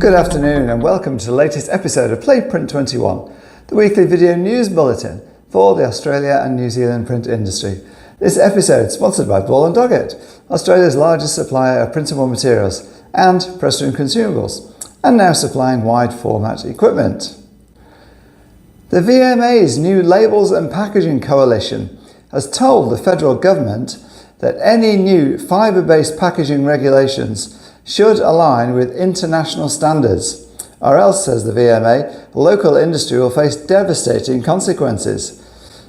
Good afternoon and welcome to the latest episode of Print21, the weekly video news bulletin for the Australia and New Zealand print industry. This episode is sponsored by Ball & Doggett, Australia's largest supplier of printable materials and press room consumables, and now supplying wide format equipment. The VMA's new Labels and Packaging Coalition has told the federal government that any new fibre-based packaging regulations should align with international standards, or else, says the VMA, local industry will face devastating consequences.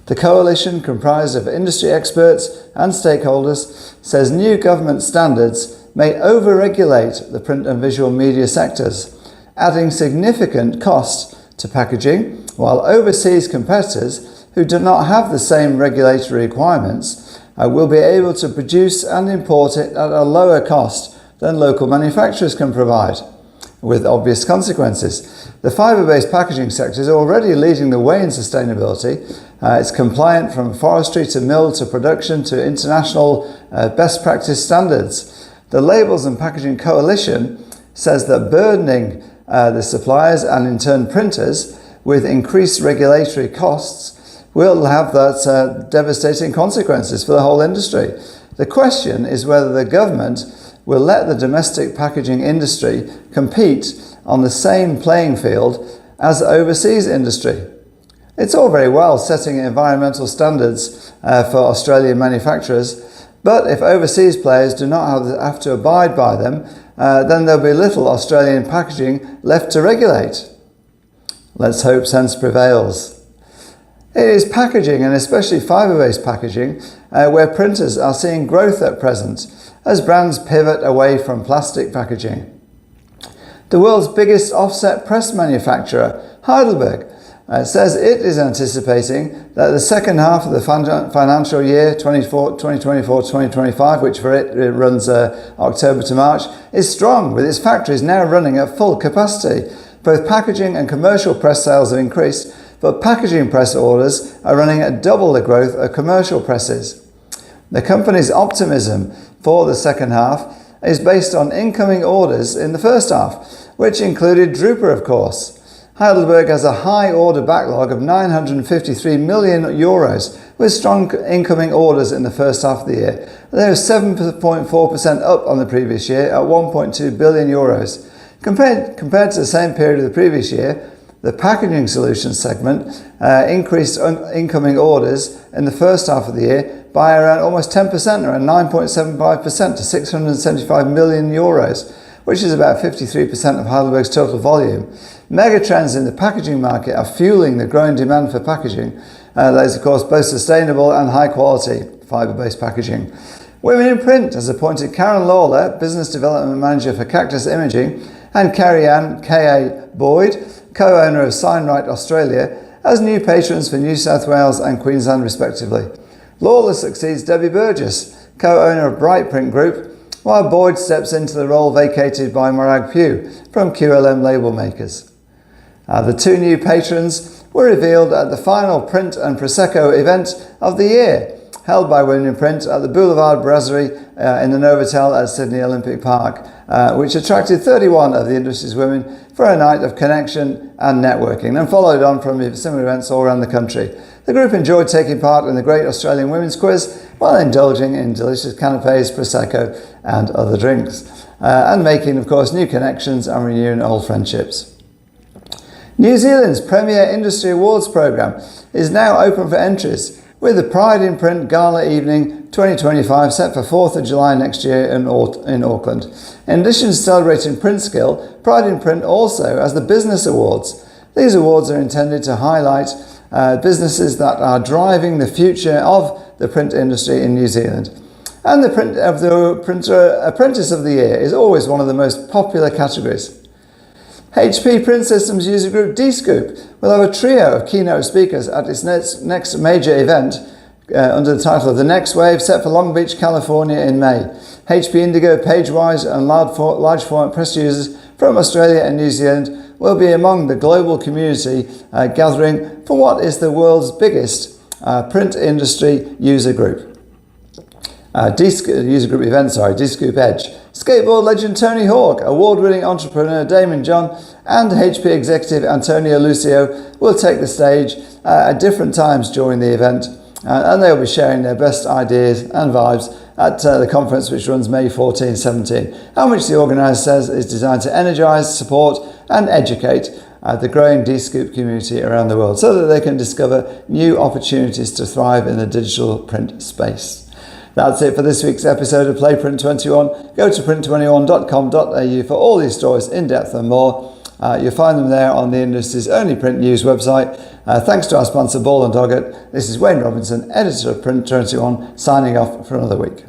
The coalition, comprised of industry experts and stakeholders, says new government standards may over-regulate the print and visual media sectors, adding significant cost to packaging, while overseas competitors who do not have the same regulatory requirements will be able to produce and import it at a lower cost than local manufacturers can provide, with obvious consequences. The fibre-based packaging sector is already leading the way in sustainability. It's compliant from forestry to mill to production to international best practice standards. The Labels and Packaging Coalition says that burdening the suppliers and in turn printers with increased regulatory costs will have that devastating consequences for the whole industry. The question is whether the government will let the domestic packaging industry compete on the same playing field as the overseas industry. It's all very well setting environmental standards for Australian manufacturers, but if overseas players do not have to abide by them, then there'll be little Australian packaging left to regulate. Let's hope sense prevails. It is packaging, and especially fibre-based packaging, where printers are seeing growth at present, as brands pivot away from plastic packaging. The world's biggest offset press manufacturer, Heidelberg, says it is anticipating that the second half of the financial year 2024-2025, which for it runs October to March, is strong, with its factories now running at full capacity. Both packaging and commercial press sales have increased, but packaging press orders are running at double the growth of commercial presses. The company's optimism for the second half is based on incoming orders in the first half, which included Drupa, of course. Heidelberg has a high order backlog of €953 million, with strong incoming orders in the first half of the year. They were 7.4% up on the previous year at €1.2 billion. Compared to the same period of the previous year, the Packaging Solutions segment increased incoming orders in the first half of the year by around almost 10%, around 9.75% to €675 million, which is about 53% of Heidelberg's total volume. Megatrends in the packaging market are fueling the growing demand for packaging. That is, of course, both sustainable and high-quality fibre-based packaging. Women in Print has appointed Karen Lawler, Business Development Manager for Cactus Imaging, and Carrie-Anne K.A. Boyd, co-owner of Signwright Australia, as new patrons for New South Wales and Queensland respectively. Lawler succeeds Debbie Burgess, co-owner of Bright Print Group, while Boyd steps into the role vacated by Morag Pugh from QLM Label Makers. The two new patrons were revealed at the final Print and Prosecco event of the year, held by Women in Print at the Boulevard Brasserie in the Novotel at Sydney Olympic Park, which attracted 31 of the industry's women for a night of connection and networking, and followed on from similar events all around the country. The group enjoyed taking part in the Great Australian Women's Quiz while indulging in delicious canapes, Prosecco and other drinks, and making, of course, new connections and renewing old friendships. New Zealand's premier industry awards programme is now open for entries, with the Pride in Print Gala Evening 2025 set for 4th of July next year in Auckland. In addition to celebrating print skill, Pride in Print also has the Business Awards. These awards are intended to highlight businesses that are driving the future of the print industry in New Zealand. And the Printer Apprentice of the Year is always one of the most popular categories. HP Print Systems user group Dscoop will have a trio of keynote speakers at its next major event under the title of The Next Wave, set for Long Beach, California in May. HP Indigo, PageWise and large format press users from Australia and New Zealand will be among the global community gathering for what is the world's biggest print industry user group. Dscoop Edge, skateboard legend Tony Hawk, award-winning entrepreneur Damon John, and HP executive Antonio Lucio will take the stage at different times during the event, and they'll be sharing their best ideas and vibes at the conference, which runs May 14-17, and which the organiser says is designed to energise, support and educate the growing Dscoop community around the world so that they can discover new opportunities to thrive in the digital print space. That's it for this week's episode of Play Print 21. Go to print21.com.au for all these stories in depth and more. You'll find them there on the industry's only print news website. Thanks to our sponsor Ball & Doggett. This is Wayne Robinson, editor of Print21, signing off for another week.